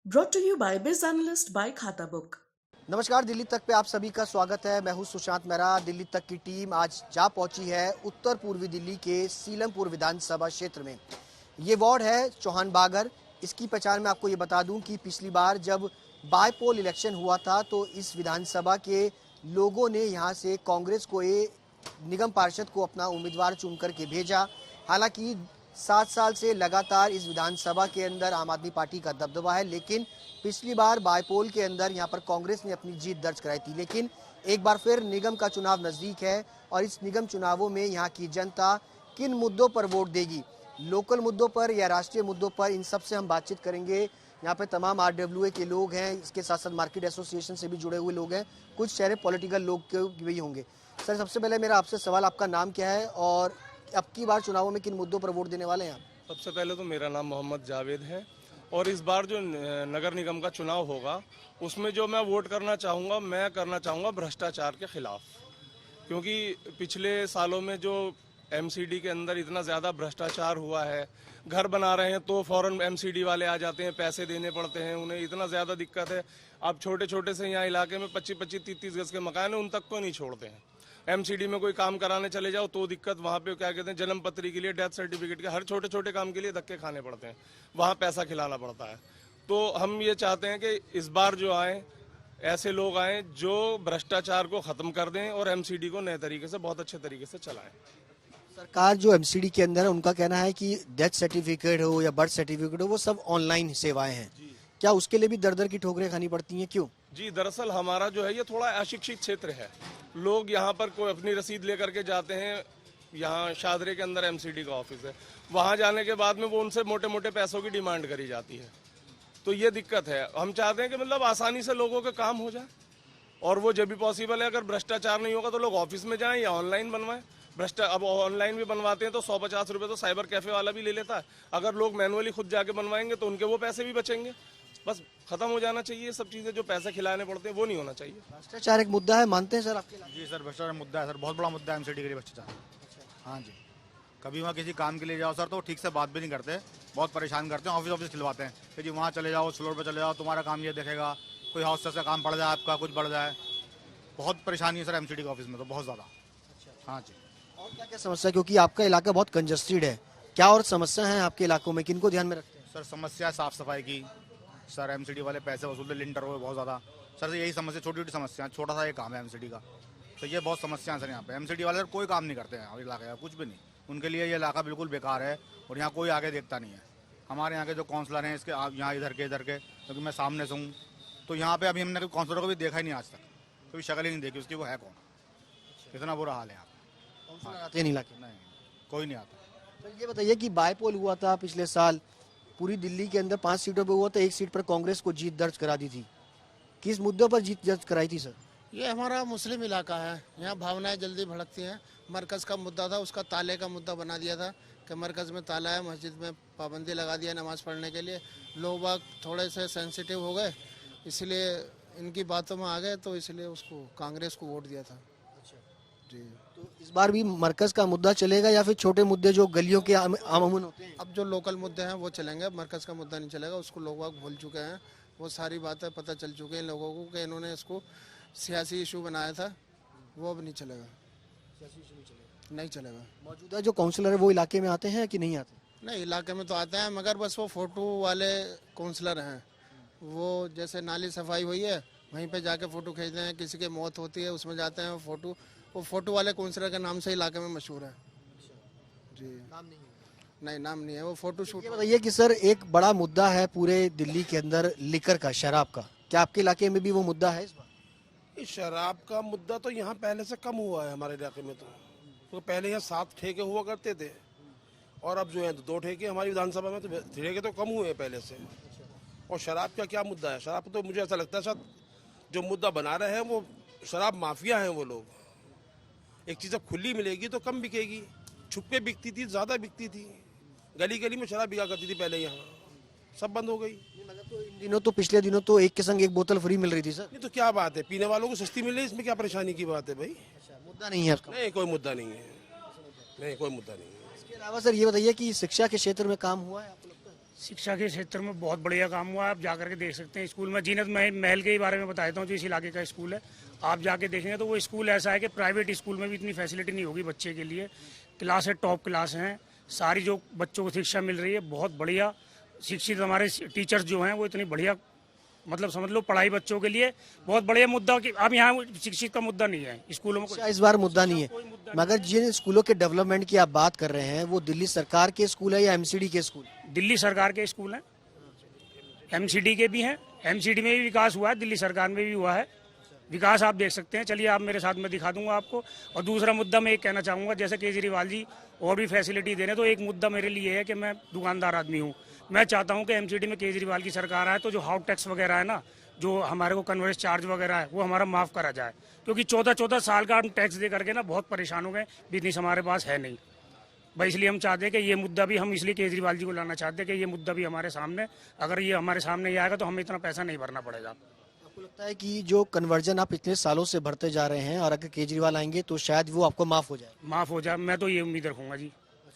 Brought to you by Biz Analyst by खाता book. नमस्कार, दिल्ली तक पे आप सभी का स्वागत है। मैं हूं सुशांत मेहरा। दिल्ली तक की टीम आज जा पहुंची है उत्तर पूर्वी दिल्ली के सीलमपुर विधानसभा क्षेत्र में। ये वार्ड है चौहान बागर। इसकी पहचान मैं आपको ये बता दूं कि पिछली बार जब बायपोल इलेक्शन हुआ था तो इस विधानसभा के लोगों ने यहाँ से कांग्रेस को निगम पार्षद को अपना उम्मीदवार चुन करके भेजा। हालांकि 7 साल से लगातार इस विधानसभा के अंदर आम आदमी पार्टी का दबदबा है, लेकिन पिछली बार बायपोल के अंदर यहाँ पर कांग्रेस ने अपनी जीत दर्ज कराई थी। लेकिन एक बार फिर निगम का चुनाव नजदीक है और इस निगम चुनावों में यहाँ की जनता किन मुद्दों पर वोट देगी, लोकल मुद्दों पर या राष्ट्रीय मुद्दों पर, इन सब से हम बातचीत करेंगे। यहाँ पे तमाम RWA के लोग हैं, इसके साथ साथ मार्केट एसोसिएशन से भी जुड़े हुए लोग हैं, कुछ शहर पॉलिटिकल लोग भी होंगे। सर, सबसे पहले मेरा आपसे सवाल, आपका नाम क्या है और अब की बार चुनावों में किन मुद्दों पर वोट देने वाले हैं आप? सबसे पहले तो मेरा नाम मोहम्मद जावेद है और इस बार जो नगर निगम का चुनाव होगा उसमें जो मैं वोट करना चाहूँगा भ्रष्टाचार के खिलाफ। क्योंकि पिछले सालों में जो MCD के अंदर इतना ज़्यादा भ्रष्टाचार हुआ है, घर बना रहे हैं तो फौरन MCD वाले आ जाते हैं, पैसे देने पड़ते हैं उन्हें, इतना ज़्यादा दिक्कत है। अब छोटे छोटे से यहाँ इलाके में 25-25, 30-30 गज के मकान है, उन तक को नहीं छोड़ते हैं। MCD में कोई काम कराने चले जाओ तो दिक्कत, वहाँ पे क्या कहते हैं, जन्म पत्री के लिए, डेथ सर्टिफिकेट के, हर छोटे छोटे काम के लिए धक्के खाने पड़ते हैं, वहाँ पैसा खिलाना पड़ता है। तो हम ये चाहते हैं कि इस बार जो आए ऐसे लोग आए जो भ्रष्टाचार को ख़त्म कर दें और MCD को नए तरीके से, बहुत अच्छे तरीके से चलाएं। सरकार जो MCD के अंदर है उनका कहना है कि डेथ सर्टिफिकेट हो या बर्थ सर्टिफिकेट हो, वो सब ऑनलाइन सेवाएं हैं। क्या उसके लिए भी दर दर की ठोकरें खानी पड़ती हैं, क्यों? जी, दरअसल हमारा जो है ये थोड़ा अशिक्षित क्षेत्र है। लोग यहाँ पर कोई अपनी रसीद लेकर के जाते हैं, यहाँ शादरे के अंदर MCD का ऑफिस है, वहाँ जाने के बाद में वो उनसे मोटे मोटे पैसों की डिमांड करी जाती है। तो ये दिक्कत है। हम चाहते हैं कि मतलब आसानी से लोगों के काम हो जाए और वो जब भी पॉसिबल है, अगर भ्रष्टाचार नहीं होगा तो लोग ऑफिस में जाएं या ऑनलाइन बनवाएं। अब ऑनलाइन भी बनवाते हैं तो 150 रुपये तो साइबर कैफे वाला भी ले लेता है। अगर लोग मैनुअली खुद जाके बनवाएंगे तो उनके वो पैसे भी बचेंगे। बस खत्म हो जाना चाहिए सब चीज़ें, जो पैसे खिलाने पड़ते हैं वो नहीं होना चाहिए। भ्रष्टाचार एक मुद्दा है, मानते हैं सर आपके? जी सर, भ्रष्टाचार मुद्दा है सर, बहुत बड़ा मुद्दा है MCD के लिए भ्रष्टाचार। हाँ जी, कभी वहाँ किसी काम के लिए जाओ सर तो ठीक से बात भी नहीं करते, बहुत परेशान करते हैं, ऑफिस खिलवाते हैं कि जी वहाँ चले जाओ, फ्लोर पर चले जाओ, तुम्हारा काम ये देखेगा, कोई हाउस का काम पड़ जाए, आपका कुछ बढ़ जाए। बहुत परेशानी है सर MCD के ऑफिस में तो, बहुत ज़्यादा। हाँ जी। और क्या क्या समस्या, क्योंकि आपका इलाका बहुत कंजस्टेड है, क्या और समस्या है आपके इलाकों में, किनको ध्यान में रखते हैं? सर समस्या है साफ़ सफाई की। सर MCD वाले पैसे वसूलते, लिंटर हो बहुत ज़्यादा। सर यही समस्या, छोटी छोटी समस्या, छोटा सा ये काम है MCD का, तो ये बहुत समस्या है सर। यहाँ पे MCD वाले सर कोई काम नहीं करते हैं इलाके का, कुछ भी नहीं। उनके लिए ये इलाका बिल्कुल बेकार है और यहाँ कोई आगे देखता नहीं है। हमारे यहाँ के जो काउंसलर हैं इसके, यहाँ इधर के क्योंकि मैं सामने से हूँ, तो यहाँ पे अभी हमने काउंसलर को भी देखा ही नहीं आज तक, कभी शक्ल ही नहीं देखी उसकी, वो है कौन। इतना बुरा हाल है यहाँ पे। काउंसलर आते नहीं इलाके? नहीं, कोई नहीं आता। तो ये बताइए कि बायपोल हुआ था पिछले साल, पूरी दिल्ली के अंदर 5 सीटों पे हुआ था, 1 सीट पर कांग्रेस को जीत दर्ज करा दी थी। किस मुद्दों पर जीत दर्ज कराई थी सर? ये हमारा मुस्लिम इलाका है, यहाँ भावनाएं जल्दी भड़कती हैं। मरकज़ का मुद्दा था, उसका ताले का मुद्दा बना दिया था कि मरकज़ में ताला है, मस्जिद में पाबंदी लगा दिया नमाज़ पढ़ने के लिए। लोग बाग थोड़े से सेंसिटिव हो गए, इसलिए इनकी बातों में आ गए, तो इसलिए उसको कांग्रेस को वोट दिया था। जी। तो इस बार भी मरकज का मुद्दा चलेगा या फिर छोटे मुद्दे जो गलियों के आमूमन होते हैं? अब जो लोकल मुद्दे हैं वो चलेंगे, मरकज़ का मुद्दा नहीं चलेगा, उसको लोग बाग भूल चुके हैं। वो सारी बातें पता चल चुकी हैं लोगों को कि इन्होंने इसको सियासी इशू बनाया था, वो अब नहीं चलेगा। नहीं चलेगा। मौजूदा जो काउंसलर है वो इलाके में आते हैं कि नहीं आते? नहीं, इलाके में तो आते हैं, मगर बस वो फ़ोटो वाले काउंसलर हैं। वो जैसे नाली सफाई हुई है वहीं पे जाके फ़ोटो खींचते हैं, किसी की मौत होती है उसमें जाते हैं फ़ोटो, वो फ़ोटो वाले काउंसलर के नाम से इलाके में मशहूर है। जी। नाम नहीं है? नहीं, नाम नहीं है, वो फ़ोटो शूट। ये बताइए कि सर एक बड़ा मुद्दा है पूरे दिल्ली के अंदर लिकर का, शराब का, क्या आपके इलाके में भी वो मुद्दा है इस बार? इस शराब का मुद्दा तो यहाँ पहले से कम हुआ है हमारे इलाके में, तो पहले यहाँ 7 ठेके हुआ करते थे और अब जो है 2 ठेके हमारी विधानसभा में, तो ठेके तो कम हुए हैं पहले से। और शराब का क्या मुद्दा है? शराब तो मुझे ऐसा लगता है शायद जो मुद्दा बना रहे हैं वो शराब माफिया हैं वो लोग। एक चीज़ अब खुली मिलेगी तो कम बिकेगी, छुपके बिकती थी, ज़्यादा बिकती थी, गली गली में शराब बिका करती थी पहले, यहाँ सब बंद हो गई। मगर तो इन दिनों तो, पिछले दिनों तो एक के संग एक बोतल फ्री मिल रही थी सर। नहीं तो क्या बात है, पीने वालों को सस्ती मिल रही है, इसमें क्या परेशानी की बात है भाई? मुद्दा नहीं है आपका? नहीं, कोई मुद्दा नहीं है, नहीं कोई मुद्दा नहीं है। इसके अलावा सर ये बताइए कि शिक्षा के क्षेत्र में काम हुआ है आपको लगता है? शिक्षा के क्षेत्र में बहुत बढ़िया काम हुआ है। आप जाकर के देख सकते हैं स्कूल में जीनत महल के बारे में बता देता हूँ, जो इस इलाके का स्कूल है। आप जाके देखेंगे तो वो स्कूल ऐसा है कि प्राइवेट स्कूल में भी इतनी फैसिलिटी नहीं होगी बच्चे के लिए। क्लास है, टॉप क्लास हैं, सारी जो बच्चों को शिक्षा मिल रही है बहुत बढ़िया। शिक्षित हमारे टीचर्स जो हैं वो इतनी बढ़िया, मतलब समझ लो पढ़ाई बच्चों के लिए बहुत बढ़िया मुद्दा। कि अब यहाँ शिक्षित का मुद्दा नहीं है स्कूलों में, इस बार मुद्दा नहीं है। मगर जिन स्कूलों के डेवलपमेंट की आप बात कर रहे हैं वो दिल्ली सरकार के स्कूल है या एमसीडी के स्कूल? दिल्ली सरकार के स्कूल हैं, एमसीडी के भी हैं। एमसीडी में भी विकास हुआ है, दिल्ली सरकार में भी हुआ है विकास। आप देख सकते हैं, चलिए आप मेरे साथ में दिखा दूंगा आपको। और दूसरा मुद्दा मैं एक कहना चाहूँगा, जैसे केजरीवाल जी और भी फैसिलिटी दे रहे हैं, तो एक मुद्दा मेरे लिए है कि मैं दुकानदार आदमी हूँ। मैं चाहता हूँ कि एमसीडी में केजरीवाल की सरकार आए तो जो हाउस टैक्स वगैरह है ना, जो हमारे को कन्वर्स चार्ज वगैरह है, वो हमारा माफ़ करा जाए। क्योंकि 14-14 साल का हम टैक्स दे करके ना बहुत परेशान हो गए, बिजनेस हमारे पास है नहीं भाई। इसलिए हम चाहते हैं कि ये मुद्दा भी, हम इसलिए केजरीवाल जी को लाना चाहते हैं कि ये मुद्दा भी हमारे सामने, अगर ये हमारे सामने ही आएगा तो हमें इतना पैसा नहीं भरना पड़ेगा। आपको लगता है कि जो कन्वर्जन आप इतने सालों से भरते जा रहे हैं और अगर केजरीवाल आएंगे तो शायद वो आपको माफ हो जाए? माफ़ हो जाए, मैं तो ये उम्मीद रखूंगा जी,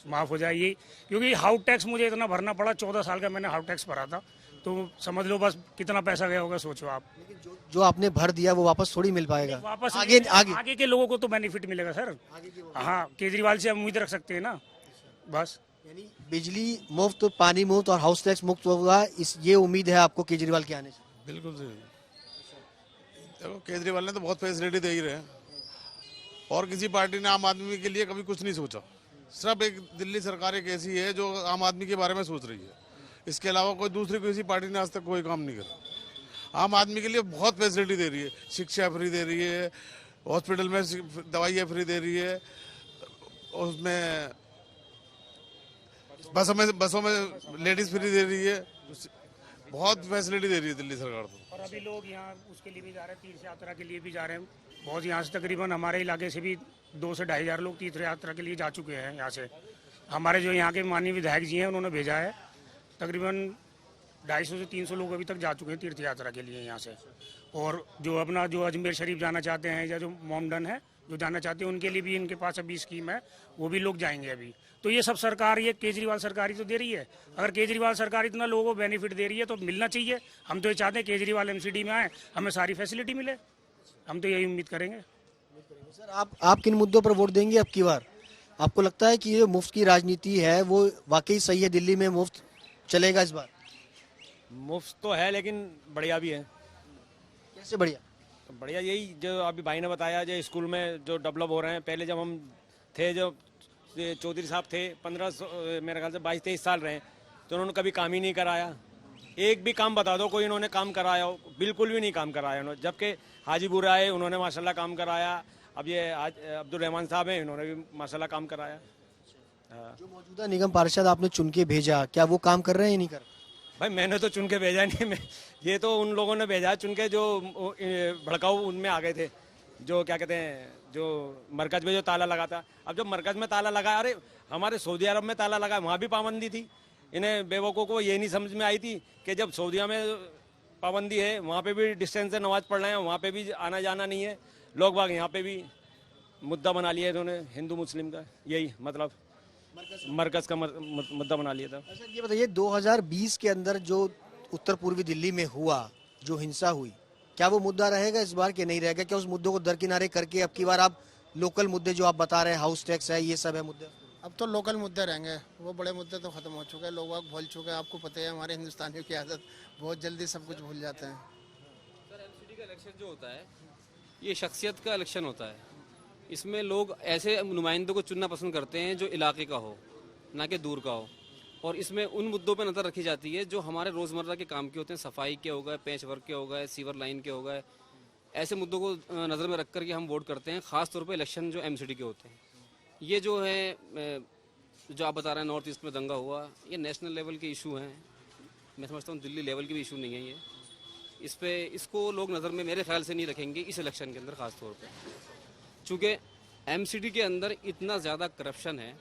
माफ़ हो जाए ये। क्योंकि हाउस टैक्स मुझे इतना भरना पड़ा, 14 साल का मैंने हाउस टैक्स भरा था, तो समझ लो बस कितना पैसा गया होगा, सोचो आप। जो आपने भर दिया वो वापस थोड़ी मिल पाएगा। वापस आगे के लोगों को तो बेनिफिट मिलेगा सर। हाँ, केजरीवाल से उम्मीद रख सकते हैं ना बस। यानी बिजली मुफ्त, पानी मुफ्त और हाउस टैक्स मुफ्त होगा, ये उम्मीद है आपको केजरीवाल के आने से? बिल्कुल सही। देखो केजरीवाल ने तो बहुत फैसिलिटी दे ही रहे हैं, और किसी पार्टी ने आम आदमी के लिए कभी कुछ नहीं सोचा। सिर्फ एक दिल्ली सरकार एक ऐसी है जो आम आदमी के बारे में सोच रही है, इसके अलावा कोई दूसरी किसी पार्टी ने आज तक कोई काम नहीं करा। आम आदमी के लिए बहुत फैसिलिटी दे रही है, शिक्षा फ्री दे रही है, हॉस्पिटल में दवाइयाँ फ्री दे रही है, उसमें बसों में लेडीज फ्री दे रही है, बहुत फैसिलिटी दे रही है दिल्ली सरकार तो। और अभी लोग यहाँ उसके लिए भी जा रहे हैं, तीर्थ यात्रा के लिए भी जा रहे हैं बहुत। यहाँ से तकरीबन हमारे इलाके से भी 2 से 2,500 लोग तीर्थ यात्रा के लिए जा चुके हैं यहाँ से। हमारे जो यहाँ के माननीय विधायक जी हैं उन्होंने भेजा है, तकरीबन 250 से 300 लोग अभी तक जा चुके हैं तीर्थ यात्रा के लिए यहाँ से। और जो अपना जो अजमेर शरीफ जाना चाहते हैं या जो मोमडन है जो जाना चाहते हैं, उनके लिए भी इनके पास अभी स्कीम है, वो भी लोग जाएंगे अभी। तो ये सब सरकार, ये केजरीवाल सरकार ही तो दे रही है। अगर केजरीवाल सरकार इतना लोगों को बेनिफिट दे रही है तो मिलना चाहिए। हम तो ये चाहते हैं केजरीवाल एमसीडी में आए, हमें सारी फैसिलिटी मिले, हम तो यही उम्मीद करेंगे। सर आप किन मुद्दों पर वोट देंगे अब की बार? आपको लगता है कि ये मुफ्त की राजनीति है वो वाकई सही है, दिल्ली में मुफ्त चलेगा इस बार? मुफ्त तो है लेकिन बढ़िया भी है। कैसे बढ़िया? बढ़िया यही जो अभी भाई ने बताया, जो स्कूल में जो डेवलप हो रहे हैं। पहले जब हम थे, जो चौधरी साहब थे, 15 मेरे ख्याल से 22-23 साल रहे, तो उन्होंने कभी काम ही नहीं कराया। एक भी काम बता दो कोई इन्होंने काम कराया हो, बिल्कुल भी नहीं काम कराया उन्होंने। जबकि हाजीपुर आए, उन्होंने माशाल्लाह काम कराया। अब ये अब्दुल रहमान साहब हैं, इन्होंने भी माशाल्लाह काम कराया। जो मौजूदा निगम पार्षद आपने चुन के भेजा, क्या वो काम कर रहे हैं या नहीं कर रहे? भाई मैंने तो चुन के भेजा नहीं, मैं ये तो उन लोगों ने भेजा चुन के जो भड़काऊ उनमें आ गए थे, जो क्या कहते हैं, जो मरकज में जो ताला लगा था। अब जब मरकज में ताला लगा, अरे हमारे सऊदी अरब में ताला लगा, वहाँ भी पाबंदी थी। इन्हें बेवकूफ़ों को ये नहीं समझ में आई थी कि जब सऊदीया में पाबंदी है, वहाँ पे भी डिस्टेंस से नमाज पढ़ रहे हैं, वहाँ पे भी आना जाना नहीं है। लोग बाग यहाँ पे भी मुद्दा बना लिया इन्होंने, हिंदू मुस्लिम का, यही मतलब मरकज का मुद्दा बना लिया था। अच्छा ये बताइए, 2020 के अंदर जो उत्तर पूर्वी दिल्ली में हुआ, जो हिंसा हुई, क्या वो मुद्दा रहेगा इस बार के नहीं रहेगा? क्या उस मुद्दों को दरकिनारे करके अब की बार आप लोकल मुद्दे जो आप बता रहे हैं, हाउस टैक्स है, ये सब है मुद्दे? अब तो लोकल मुद्दे रहेंगे, वो बड़े मुद्दे तो खत्म हो चुके हैं, लोग भूल चुके हैं। आपको पता है हमारे हिंदुस्तानियों की आदत, बहुत जल्दी सब कुछ भूल जाते हैं। सर एमसीडी का इलेक्शन जो होता है, ये शख्सियत का इलेक्शन होता है। इसमें लोग ऐसे नुमाइंदों को चुनना पसंद करते हैं जो इलाके का हो, ना कि दूर का हो। और इसमें उन मुद्दों पर नज़र रखी जाती है जो हमारे रोज़मर्रा के काम के होते हैं, सफाई के हो गए, पैच वर्क के हो गए, सीवर लाइन के हो गए। ऐसे मुद्दों को नज़र में रख कर के हम वोट करते हैं, ख़ास तौर पे इलेक्शन जो एमसीडी के होते हैं। ये जो है, जो आप बता रहे हैं नॉर्थ ईस्ट में दंगा हुआ, ये नेशनल लेवल के इशू हैं। मैं समझता हूँ दिल्ली लेवल के भी इशू नहीं है ये। इसको लोग नज़र में मेरे ख्याल से नहीं रखेंगे इस इलेक्शन के अंदर, ख़ास तौर पर चूँकि एमसीडी के अंदर इतना ज़्यादा करप्शन है।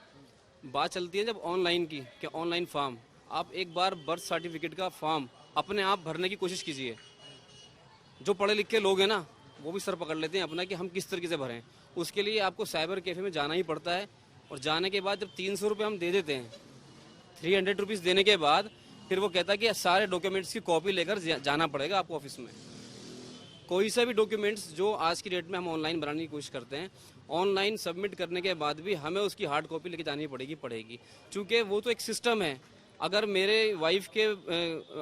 बात चलती है जब ऑनलाइन की, कि ऑनलाइन फॉर्म, आप एक बार बर्थ सर्टिफिकेट का फॉर्म अपने आप भरने की कोशिश कीजिए। जो पढ़े लिखे लोग हैं ना, वो भी सर पकड़ लेते हैं अपना कि हम किस तरीके से भरें। उसके लिए आपको साइबर कैफ़े में जाना ही पड़ता है, और जाने के बाद जब 300 रुपये हम दे देते हैं, 300 रुपीज़ देने के बाद फिर वो कहता है कि सारे डॉक्यूमेंट्स की कॉपी लेकर जाना पड़ेगा आपको ऑफिस में। कोई सा भी डॉक्यूमेंट्स जो आज की डेट में हम ऑनलाइन बनाने की कोशिश करते हैं, ऑनलाइन सबमिट करने के बाद भी हमें उसकी हार्ड कॉपी लेके जानी पड़ेगी क्योंकि वो तो एक सिस्टम है। अगर मेरे वाइफ के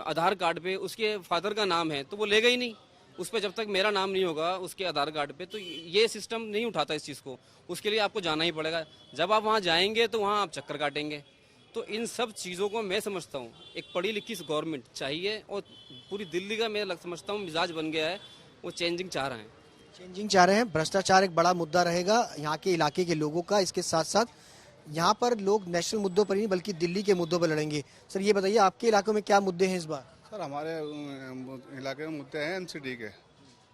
आधार कार्ड पे उसके फादर का नाम है तो वो लेगा ही नहीं, उस पर जब तक मेरा नाम नहीं होगा उसके आधार कार्ड पे, तो ये सिस्टम नहीं उठाता इस चीज़ को। उसके लिए आपको जाना ही पड़ेगा। जब आप वहाँ जाएंगे तो वहाँ आप चक्कर काटेंगे। तो इन सब चीज़ों को मैं समझता हूँ एक पढ़ी लिखी गवर्नमेंट चाहिए, और पूरी दिल्ली का मैं समझता हूँ मिजाज बन गया है, वो चेंजिंग चाह रहे हैं। चेंजिंग चाह रहे हैं। भ्रष्टाचार एक बड़ा मुद्दा रहेगा यहाँ के इलाके के लोगों का। इसके साथ साथ यहाँ पर लोग नेशनल मुद्दों पर ही नहीं बल्कि दिल्ली के मुद्दों पर लड़ेंगे। सर ये बताइए आपके इलाकों में क्या मुद्दे हैं इस बार? सर हमारे इलाके में मुद्दे हैं एमसीडी के।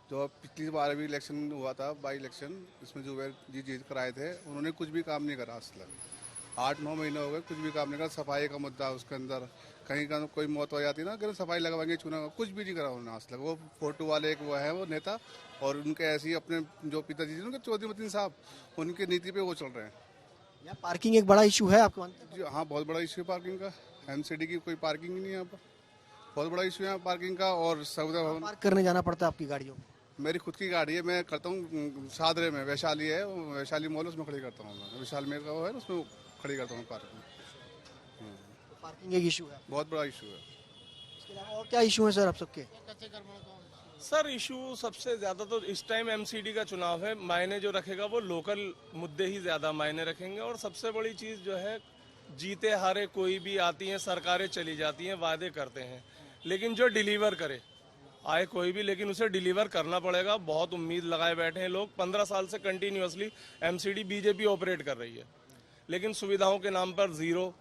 जो पिछली बार भी इलेक्शन हुआ था, बाई इलेक्शन, इसमें जुबैर जी जीत कर आए थे, उन्होंने कुछ भी काम नहीं करा आज तक। 8-9 महीने हो गए, कुछ भी काम नहीं करा। सफाई का मुद्दा उसके अंदर, कहीं का कोई मौत हो जाती है ना, कि सफाई लगवाएंगे चुना, कुछ भी नहीं करा उन्होंने आज तक। वो फोटो वाले एक वो है वो नेता, और उनके ऐसे ही अपने जो पिताजी थे उनके चौधरी साहब, उनकी नीति पे वो चल रहे हैं। यहाँ पार्किंग एक बड़ा इशू है आपको? हाँ, बहुत बड़ा इशू है पार्किंग का। एमसीडी की कोई पार्किंग ही नहीं है यहाँ पर, बहुत बड़ा इशू है पार्किंग का। और सौदा भवन पार्क करने जाना पड़ता है आपकी गाड़ियों? मेरी खुद की गाड़ी है, मैं करता हूँ सादरे में, वैशाली है, वैशाली मॉल, उसमें खड़ी करता हूँ मैं। विशाल मेल का वो है, उसमें खड़ी करता हूँ पार्क में। पार्किंग एक इशू है, बहुत बड़ा इशू है। इसके अलावा और क्या इशू है सर आप सबके? सर इशू सबसे ज़्यादा तो इस टाइम एमसीडी का चुनाव है, मायने जो रखेगा वो लोकल मुद्दे ही ज़्यादा मायने रखेंगे। और सबसे बड़ी चीज़ जो है, जीते हारे कोई भी आती हैं, सरकारें चली जाती हैं, वादे करते हैं, लेकिन जो डिलीवर करे, आए कोई भी, लेकिन उसे डिलीवर करना पड़ेगा। बहुत उम्मीद लगाए बैठे हैं लोग। 15 साल से कंटिन्यूअसली एमसीडी बीजेपी ऑपरेट कर रही है, लेकिन सुविधाओं के नाम पर ज़ीरो।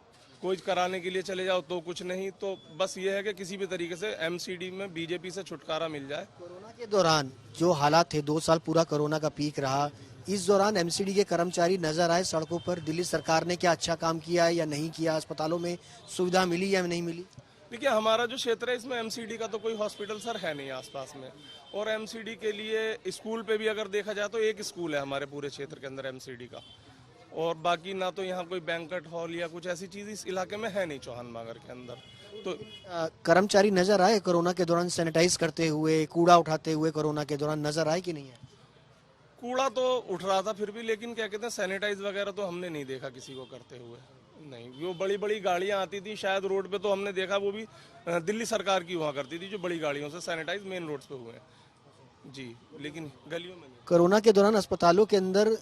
कोई कराने के लिए चले जाओ तो कुछ नहीं। तो बस ये है कि किसी भी तरीके से एमसीडी में बीजेपी से छुटकारा मिल जाए। कोरोना के दौरान जो हालात थे, 2 साल पूरा कोरोना का पीक रहा, इस दौरान एमसीडी के कर्मचारी नजर आए सड़कों पर। दिल्ली सरकार ने क्या अच्छा काम किया है या नहीं किया? अस्पतालों में सुविधा मिली या नहीं मिली? देखिए, हमारा जो क्षेत्र है इसमें एमसीडी का तो कोई हॉस्पिटल सर है नहीं आसपास में। और एमसीडी के लिए स्कूल पे भी अगर देखा जाए तो एक स्कूल है हमारे पूरे क्षेत्र के अंदर एमसीडी का, और बाकी ना तो यहाँ कोई बैंक्वेट हॉल या कुछ ऐसी चीज इस इलाके में है नहीं चौहान बागर के अंदर। तो कर्मचारी नजर आए कोरोना के दौरान सैनिटाइज करते हुए, कूड़ा उठाते हुए कोरोना के दौरान नजर आए कि नहीं है? कूड़ा तो उठ रहा था फिर भी, लेकिन क्या कहते हैं, सैनिटाइज वगैरह तो हमने नहीं देखा किसी को करते हुए। नहीं, वो बड़ी बड़ी गाड़ियां आती थी शायद रोड पे, तो हमने देखा वो भी दिल्ली सरकार की हुआ करती थी, जो बड़ी गाड़ियों से सैनिटाइज मेन रोड पे हुए हैं जी, लेकिन गलियों में नहीं। कोरोना के दौरान अस्पतालों के अंदर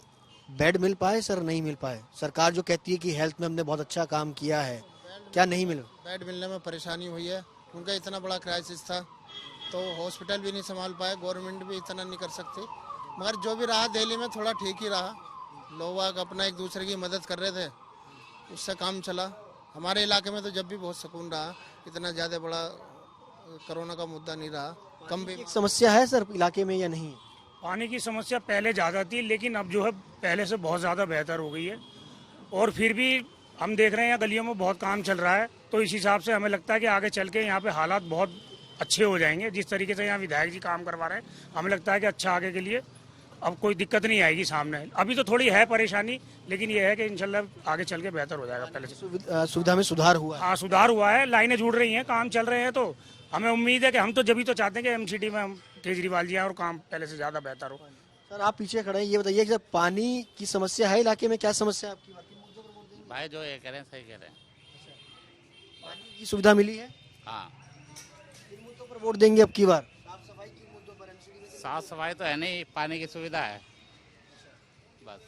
बेड मिल पाए सर? नहीं मिल पाए। सरकार जो कहती है कि हेल्थ में हमने बहुत अच्छा काम किया है, क्या नहीं मिला? बेड मिलने में परेशानी हुई है, उनका इतना बड़ा क्राइसिस था तो हॉस्पिटल भी नहीं संभाल पाए, गवर्नमेंट भी इतना नहीं कर सकती। मगर जो भी रहा दिल्ली में थोड़ा ठीक ही रहा, लोग अपना एक दूसरे की मदद कर रहे थे, उससे काम चला। हमारे इलाके में तो जब भी बहुत सुकून रहा, इतना ज़्यादा बड़ा कोरोना का मुद्दा नहीं रहा। कम भी समस्या है सर इलाके में या नहीं? पानी की समस्या पहले ज़्यादा थी, लेकिन अब जो है पहले से बहुत ज़्यादा बेहतर हो गई है। और फिर भी हम देख रहे हैं यहाँ गलियों में बहुत काम चल रहा है, तो इस हिसाब से हमें लगता है कि आगे चल के यहाँ पे हालात बहुत अच्छे हो जाएंगे। जिस तरीके से यहाँ विधायक जी काम करवा रहे हैं, हमें लगता है कि अच्छा आगे के लिए अब कोई दिक्कत नहीं आएगी सामने। अभी तो थोड़ी है परेशानी, लेकिन ये है कि इंशाल्लाह आगे चल के बेहतर हो जाएगा पहले से। सुविधा में सुधार हुआ है? हाँ, सुधार हुआ है, लाइनें जुड़ रही हैं, काम चल रहे हैं। तो हमें उम्मीद है कि हम तो जब भी तो चाहते हैं कि एमसीडी में हम केजरीवाल जी आए और काम पहले से ज़्यादा बेहतर हो। सर आप पीछे खड़े हैं, ये बताइए कि पानी की समस्या है इलाके में, क्या समस्या है आपकी? भाई जो ये कह रहे हैं सही कह रहे हैं। पानी की सुविधा मिली है? हाँ, किन मुद्दों पर वोट देंगे अब की बार? साफ सफाई तो है नहीं, पानी की सुविधा है बस।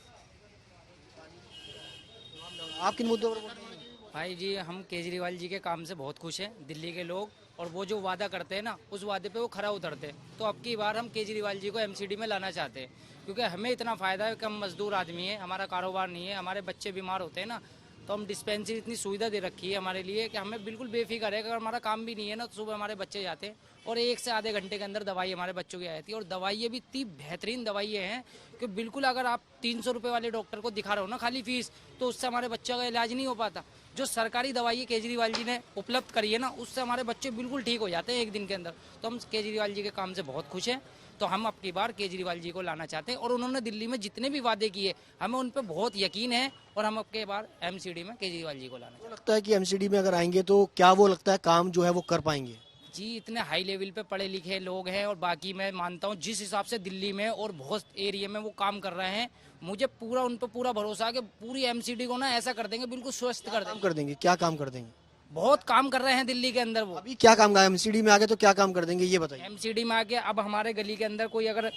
आप किन मुद्दों पर वोट देंगे? भाई जी, हम केजरीवाल जी के काम से बहुत खुश हैं, दिल्ली के लोग। और वो जो वादा करते हैं ना, उस वादे पे वो खरा उतरते हैं। तो अब की बार हम केजरीवाल जी को एमसीडी में लाना चाहते हैं, क्योंकि हमें इतना फ़ायदा है कि हम मजदूर आदमी हैं, हमारा कारोबार नहीं है, हमारे बच्चे बीमार होते हैं ना, तो हम डिस्पेंसरी इतनी सुविधा दे रखी है हमारे लिए कि हमें बिल्कुल बेफिक्र है। अगर हमारा काम भी नहीं है ना, तो सुबह हमारे बच्चे जाते हैं और 1 से आधे घंटे के अंदर दवाई हमारे बच्चों की आ जाती है। और दवाइयाँ भी इतनी बेहतरीन दवाइयाँ हैं कि बिल्कुल अगर आप 300 रुपये वाले डॉक्टर को दिखा रहे हो ना खाली फीस, तो उससे हमारे बच्चों का इलाज नहीं हो पाता। जो सरकारी दवाई केजरीवाल जी ने उपलब्ध करी है ना, उससे हमारे बच्चे बिल्कुल ठीक हो जाते हैं एक दिन के अंदर। तो हम केजरीवाल जी के काम से बहुत खुश हैं। तो हम अपनी बार केजरीवाल जी को लाना चाहते हैं और उन्होंने दिल्ली में जितने भी वादे किए हमें उन पर बहुत यकीन है और हम अपनी बार एमसीडी में केजरीवाल जी को लाना चाहते हैं। लगता है कि एमसीडी में अगर आएंगे तो क्या वो लगता है काम जो है वो कर पाएंगे? जी, इतने हाई लेवल पे पढ़े लिखे लोग हैं और बाकी मैं मानता हूँ जिस हिसाब से दिल्ली में और बहुत एरिया में वो काम कर रहे हैं, मुझे पूरा उन पर पूरा भरोसा है कि पूरी एमसीडी को ना ऐसा कर देंगे, बिल्कुल स्वस्थ कर देंगे। क्या काम कर देंगे? बहुत काम कर रहे हैं दिल्ली के अंदर वो। अभी क्या काम का एमसीडी में आगे तो क्या काम कर देंगे ये बताइए। एमसीडी में आके अब हमारे गली के अंदर कोई अगर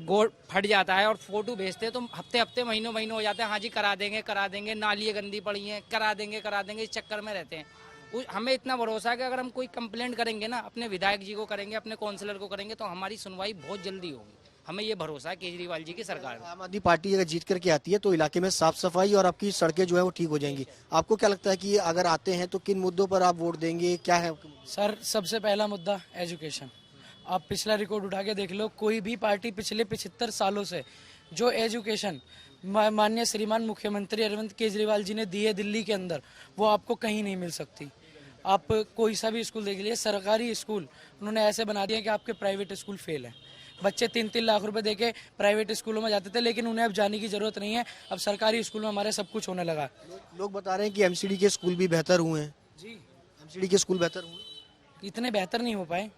गोड़ फट जाता है और फोटो भेजते हैं तो हफ्ते हफ्ते महीनों महीनों हो जाते हैं, हाँ जी करा देंगे, नालियाँ गंदी पड़ी हैं करा देंगे, इस चक्कर में रहते हैं। हमें इतना भरोसा है कि अगर हम कोई कंप्लेंट करेंगे ना, अपने विधायक जी को करेंगे, अपने काउंसलर को करेंगे, तो हमारी सुनवाई बहुत जल्दी होगी। हमें ये भरोसा है केजरीवाल जी की सरकार में। आम आदमी पार्टी अगर जीत करके आती है तो इलाके में साफ सफाई और आपकी सड़कें जो है वो ठीक हो जाएंगी। आपको क्या लगता है कि अगर आते हैं तो किन मुद्दों पर आप वोट देंगे, क्या है? सर, सबसे पहला मुद्दा एजुकेशन। आप पिछला रिकॉर्ड उठा के देख लो, कोई भी पार्टी पिछले 75 सालों से जो एजुकेशन माननीय श्रीमान मुख्यमंत्री अरविंद केजरीवाल जी ने दी है दिल्ली के अंदर, वो आपको कहीं नहीं मिल सकती। आप कोई सा भी स्कूल देख लीजिए, सरकारी स्कूल उन्होंने ऐसे बना दिए कि आपके प्राइवेट स्कूल फेल है। बच्चे 3-3 लाख रुपए देके प्राइवेट स्कूलों में जाते थे, लेकिन उन्हें अब जाने की जरूरत नहीं है। अब सरकारी स्कूल में हमारे सब कुछ होने लगा। लोग बता रहे हैं कि एमसीडी के स्कूल भी बेहतर हुए हैं। जी, एमसीडी के स्कूल बेहतर हुए, इतने बेहतर नहीं हो पाए,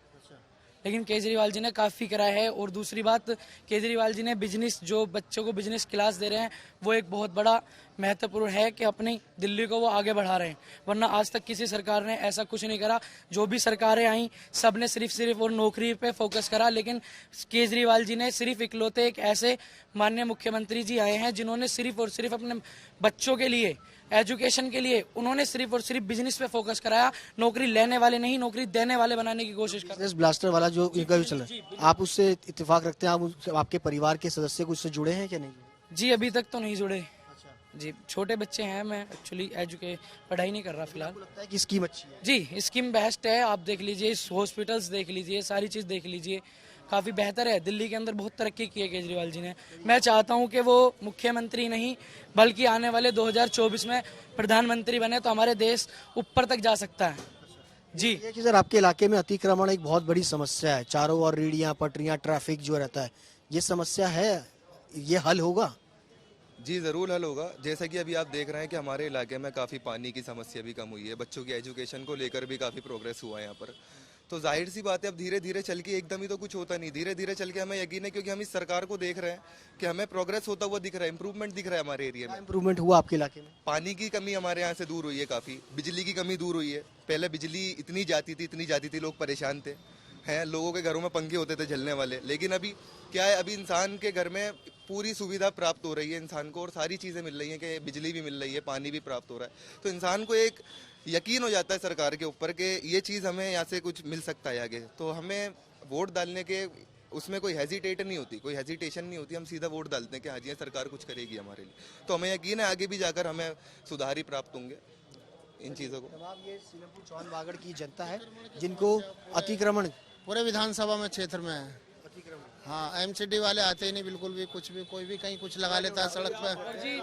लेकिन केजरीवाल जी ने काफ़ी करा है। और दूसरी बात, केजरीवाल जी ने बिजनेस, जो बच्चों को बिजनेस क्लास दे रहे हैं, वो एक बहुत बड़ा महत्वपूर्ण है कि अपनी दिल्ली को वो आगे बढ़ा रहे हैं। वरना आज तक किसी सरकार ने ऐसा कुछ नहीं करा। जो भी सरकारें आई सब ने सिर्फ और नौकरी पे फोकस करा, लेकिन केजरीवाल जी ने सिर्फ इकलौते एक ऐसे माननीय मुख्यमंत्री जी आए हैं जिन्होंने सिर्फ और सिर्फ अपने बच्चों के लिए, एजुकेशन के लिए उन्होंने सिर्फ और सिर्फ बिजनेस पे फोकस कराया। नौकरी लेने वाले नहीं, नौकरी देने वाले बनाने की कोशिश कर। बिजनेस ब्लास्टर वाला जो इनका चल रहा है, आप उससे इत्तेफाक रखते हैं? आपके परिवार के सदस्य कुछ से जुड़े हैं क्या? नहीं जी, अभी तक तो नहीं जुड़े। जी, छोटे बच्चे हैं, मैं एक्चुअली पढ़ाई नहीं कर रहा फिलहाल। लगता है कि स्कीम अच्छी है? जी, स्कीम बेस्ट है। आप देख लीजिए, हॉस्पिटल्स देख लीजिए, सारी चीज़ देख लीजिए, काफ़ी बेहतर है। दिल्ली के अंदर बहुत तरक्की की है केजरीवाल जी ने। मैं चाहता हूं कि वो मुख्यमंत्री नहीं बल्कि आने वाले 2024 में प्रधानमंत्री बने तो हमारे देश ऊपर तक जा सकता है। जी, ये कि सर आपके इलाके में अतिक्रमण एक बहुत बड़ी समस्या है, चारों ओर रेहड़ियां, पटरियां, ट्रैफिक जो रहता है, ये समस्या है, ये हल होगा? जी ज़रूर हल होगा। जैसा कि अभी आप देख रहे हैं कि हमारे इलाके में काफ़ी पानी की समस्या भी कम हुई है, बच्चों की एजुकेशन को लेकर भी काफ़ी प्रोग्रेस हुआ है यहाँ पर। तो जाहिर सी बात है, अब धीरे धीरे चल के एकदम ही तो कुछ होता नहीं, धीरे धीरे चल के हमें यकीन है, क्योंकि हम इस सरकार को देख रहे हैं कि हमें प्रोग्रेस होता हुआ दिख रहा है, इंप्रूवमेंट दिख रहा है हमारे एरिया में। इंप्रूवमेंट हुआ आपके इलाके में? पानी की कमी हमारे यहाँ से दूर हुई है काफ़ी, बिजली की कमी दूर हुई है। पहले बिजली इतनी जाती थी, लोग परेशान थे हैं, लोगों के घरों में पंखे होते थे जलने वाले। लेकिन अभी क्या है, अभी इंसान के घर में पूरी सुविधा प्राप्त हो रही है इंसान को, और सारी चीज़ें मिल रही हैं कि बिजली भी मिल रही है, पानी भी प्राप्त हो रहा है। तो इंसान को एक यकीन हो जाता है सरकार के ऊपर कि ये चीज़ हमें यहाँ से कुछ मिल सकता है आगे। तो हमें वोट डालने के उसमें कोई हेजिटेशन नहीं होती, हम सीधा वोट डालते हैं कि हाँ जी सरकार कुछ करेगी हमारे लिए। तो हमें यकीन है आगे भी जाकर हमें सुधार ही प्राप्त होंगे इन चीज़ों को। ये सीलमपुर चौहान बागड़ की जनता है जिनको अतिक्रमण पूरे विधानसभा में क्षेत्र में है। हाँ, एमसीडी वाले आते ही नहीं बिल्कुल भी, कुछ भी कोई भी कहीं कुछ लगा लेता है सड़क पे। जी,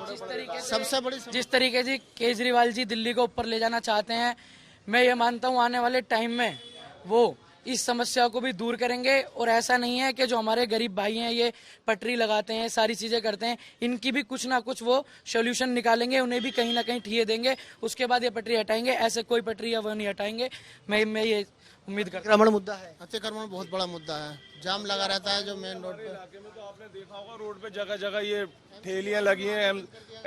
जिस तरीके से केजरीवाल जी दिल्ली को ऊपर ले जाना चाहते हैं, मैं ये मानता हूँ आने वाले टाइम में वो इस समस्या को भी दूर करेंगे। और ऐसा नहीं है कि जो हमारे गरीब भाई हैं ये पटरी लगाते हैं, सारी चीजें करते हैं, इनकी भी कुछ ना कुछ वो सोल्यूशन निकालेंगे, उन्हें भी कहीं ना कहीं ठिए देंगे, उसके बाद ये पटरी हटाएंगे। ऐसे कोई पटरी या वो नहीं हटाएंगे, मैं ये उम्मीद करता हूं। अतिक्रमण मुद्दा है, अतिक्रमण बहुत बड़ा मुद्दा है, जाम लगा रहता है जो मेन रोड पे। इलाके में तो आपने देखा होगा रोड पे जगह जगह ये ठेलियां लगी हैं,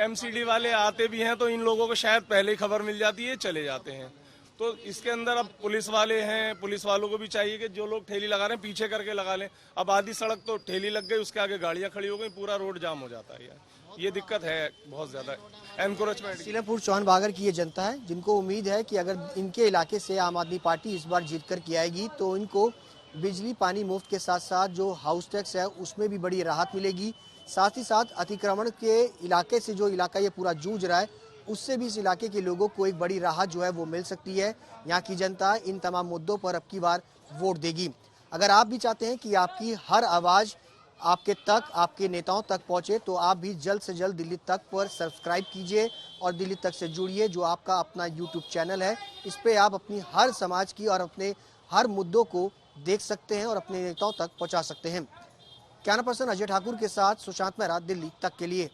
एमसीडी वाले आते भी हैं तो इन लोगों को शायद पहले ही खबर मिल जाती है, चले जाते हैं। तो इसके अंदर अब पुलिस वाले हैं, पुलिस वालों को भी चाहिए कि जो लोग ठेली लगा रहे हैं पीछे करके लगा लें। अब आधी सड़क तो ठेली लग गई, उसके आगे गाड़ियां खड़ी हो गई, पूरा रोड जाम हो जाता है यार। ये दिक्कत है बहुत ज्यादा एनक्रोचमेंट। सीलमपुर चौहान बागड़ की ये जनता है जिनको उम्मीद है कि अगर इनके इलाके से आम आदमी पार्टी इस बार जीत कर के आएगी तो इनको बिजली पानी मुफ्त के साथ साथ जो हाउस टैक्स है उसमें भी बड़ी राहत मिलेगी। साथ ही साथ अतिक्रमण के इलाके से जो इलाका ये पूरा जूझ रहा है उससे भी इस इलाके के लोगों को एक बड़ी राहत जो है वो मिल सकती है। यहाँ की जनता इन तमाम मुद्दों पर अब की बार वोट देगी। अगर आप भी चाहते हैं कि आपकी हर आवाज़ आपके तक, आपके नेताओं तक पहुंचे, तो आप भी जल्द से जल्द दिल्ली तक पर सब्सक्राइब कीजिए और दिल्ली तक से जुड़िए, जो आपका अपना यूट्यूब चैनल है। इस पे आप अपनी हर समाज की और अपने हर मुद्दों को देख सकते हैं और अपने नेताओं तक पहुंचा सकते हैं। कैमरा पर्सन अजय ठाकुर के साथ सुशांत मेहरा, दिल्ली तक के लिए।